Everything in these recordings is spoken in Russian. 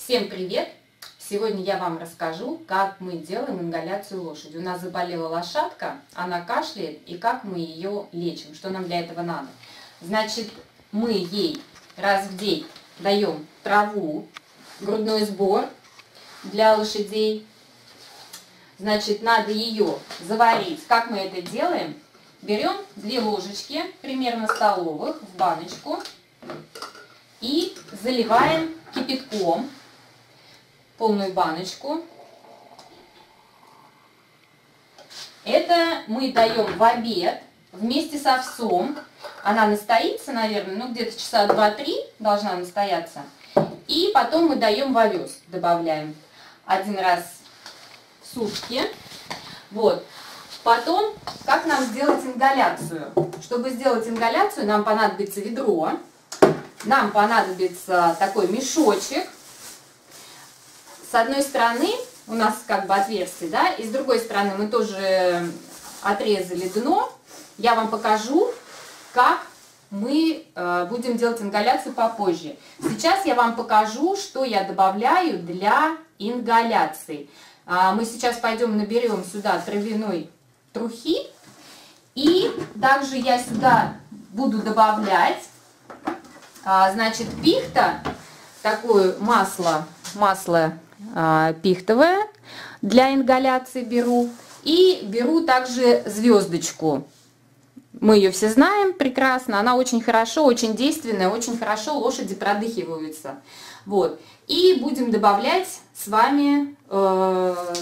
Всем привет! Сегодня я вам расскажу, как мы делаем ингаляцию лошади. У нас заболела лошадка, она кашляет, и как мы ее лечим, что нам для этого надо. Значит, мы ей раз в день даем траву, грудной сбор для лошадей. Значит, надо ее заварить. Как мы это делаем? Берем 2 ложечки, примерно столовых, в баночку и заливаем кипятком полную баночку. Это мы даем в обед вместе с овсом. Она настоится, наверное, где-то часа 2-3 должна настояться. И потом мы даем в овес, добавляем 1 раз в сутки. Вот. Потом, как нам сделать ингаляцию? Чтобы сделать ингаляцию, нам понадобится ведро, нам понадобится такой мешочек. С одной стороны у нас как бы отверстие, да, и с другой стороны мы тоже отрезали дно. Я вам покажу, как мы будем делать ингаляцию попозже. Сейчас я вам покажу, что я добавляю для ингаляции. Мы сейчас пойдем наберем сюда травяной трухи. И также я сюда буду добавлять, значит, пихта, такое масло пихтовое для ингаляции беру. И беру также звездочку. Мы ее все знаем прекрасно. Она очень хорошо, очень действенная, очень хорошо лошади продыхиваются. Вот. И будем добавлять с вами,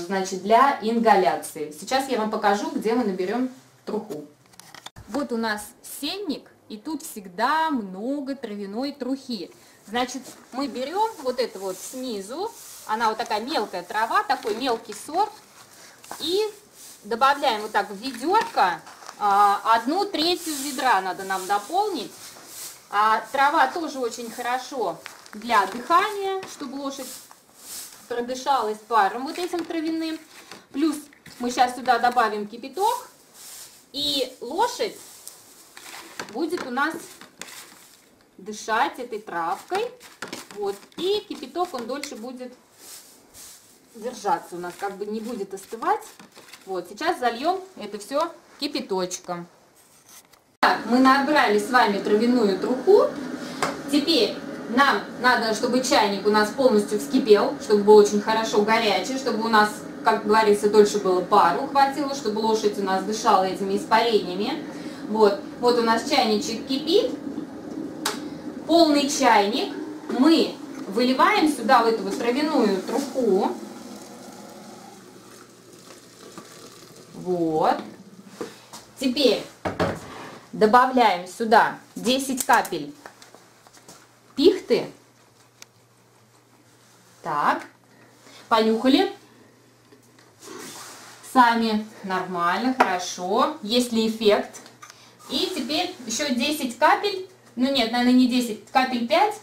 значит, для ингаляции. Сейчас я вам покажу, где мы наберем труху. Вот у нас сенник, и тут всегда много травяной трухи. Значит, мы берем вот это вот снизу, она вот такая мелкая трава, такой мелкий сорт, и добавляем вот так в ведерко, 1/3 ведра надо нам наполнить. Трава тоже очень хорошо для дыхания, чтобы лошадь продышалась паром вот этим травяным. Плюс мы сейчас сюда добавим кипяток, и лошадь будет у нас дышать этой травкой. Вот. И кипяток, он дольше будет держаться у нас, как бы не будет остывать. Вот. Сейчас зальем это все кипяточком. Так, мы набрали с вами травяную труху. Теперь нам надо, чтобы чайник у нас полностью вскипел, чтобы был очень хорошо горячий, чтобы у нас, как говорится, дольше было пару хватило, чтобы лошадь у нас дышала этими испарениями. Вот, вот у нас чайничек кипит. Полный чайник мы выливаем сюда в эту вот травяную труху. Вот. Теперь добавляем сюда 10 капель пихты. Так. Понюхали. Сами. Нормально, хорошо. Есть ли эффект? И теперь еще 10 капель. Ну нет, наверное, не 10, капель 5.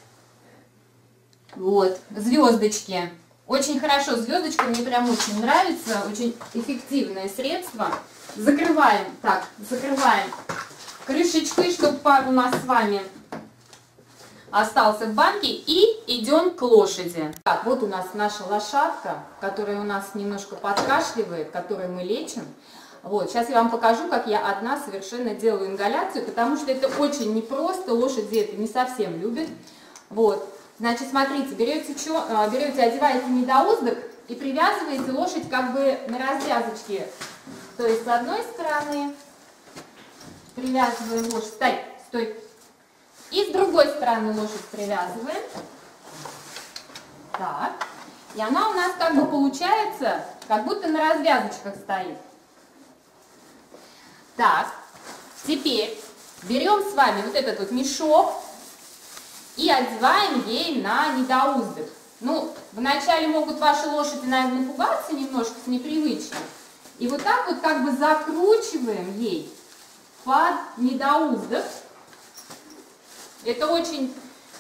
Вот, звездочки. Очень хорошо, звездочка мне прям очень нравится, очень эффективное средство. Закрываем, так, закрываем крышечкой, чтобы пар у нас с вами остался в банке. И идем к лошади. Так, вот у нас наша лошадка, которая у нас немножко подкашливает, которую мы лечим. Вот, сейчас я вам покажу, как я одна совершенно делаю ингаляцию, потому что это очень непросто, лошади это не совсем любят. Вот, значит, смотрите, берете, одеваете медоуздок и привязываете лошадь как бы на развязочке. То есть с одной стороны привязываем лошадь, стой, и с другой стороны лошадь привязываем. Так, и она у нас как бы получается, как будто на развязочках стоит. Так, теперь берем с вами вот этот вот мешок и одеваем ей на недоуздок. Ну, вначале могут ваши лошади, наверное, напугаться немножко с непривычки. И вот так вот как бы закручиваем ей под недоуздок. Это очень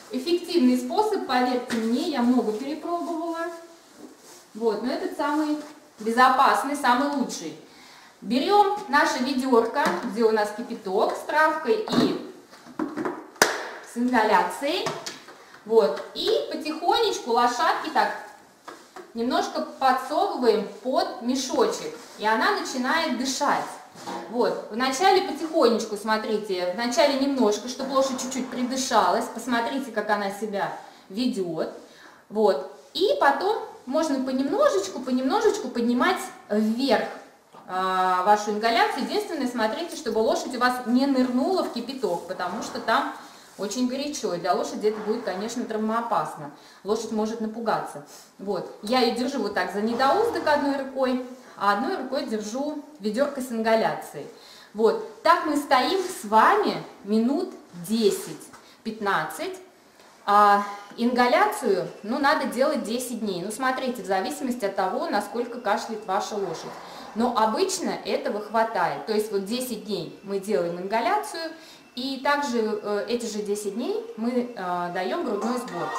эффективный способ, поверьте мне, я много перепробовала. Вот, но этот самый безопасный, самый лучший. Берем наше ведерко, где у нас кипяток с травкой и с ингаляцией. Вот, и потихонечку лошадки так немножко подсовываем под мешочек, и она начинает дышать. Вот, вначале потихонечку, смотрите, вначале немножко, чтобы лошадь чуть-чуть придышалась, посмотрите, как она себя ведет. Вот, и потом можно понемножечку поднимать вверх вашу ингаляцию. Единственное, смотрите, чтобы лошадь у вас не нырнула в кипяток, потому что там очень горячо, и для лошади это будет, конечно, травмоопасно. Лошадь может напугаться. Вот, я ее держу вот так за недоуздок одной рукой, а одной рукой держу ведерко с ингаляцией. Вот, так мы стоим с вами минут 10-15. Ингаляцию, ну, надо делать 10 дней. Ну, смотрите, в зависимости от того, насколько кашляет ваша лошадь. Но обычно этого хватает. То есть вот 10 дней мы делаем ингаляцию, и также эти же 10 дней мы даем грудной сбор.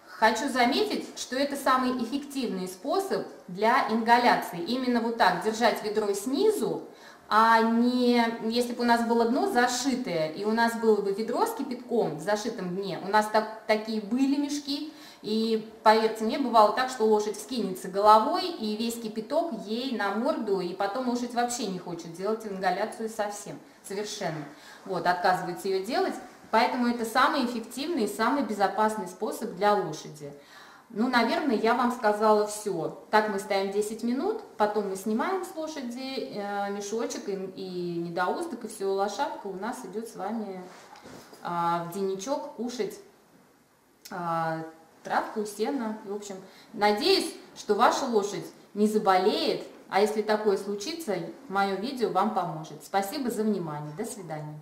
Хочу заметить, что это самый эффективный способ для ингаляции. Именно вот так держать ведро снизу, а не, если бы у нас было дно зашитое, и у нас было бы ведро с кипятком в зашитом дне, у нас такие были мешки, и поверьте мне, бывало так, что лошадь вскинется головой, и весь кипяток ей на морду, и потом лошадь вообще не хочет делать ингаляцию совсем, совершенно. Вот, отказывается ее делать, поэтому это самый эффективный и самый безопасный способ для лошади. Ну, наверное, я вам сказала все. Так мы ставим 10 минут, потом мы снимаем с лошади мешочек и недоуздок, и все, лошадка у нас идет с вами в денечок кушать травку, сено. В общем, надеюсь, что ваша лошадь не заболеет, а если такое случится, мое видео вам поможет. Спасибо за внимание. До свидания.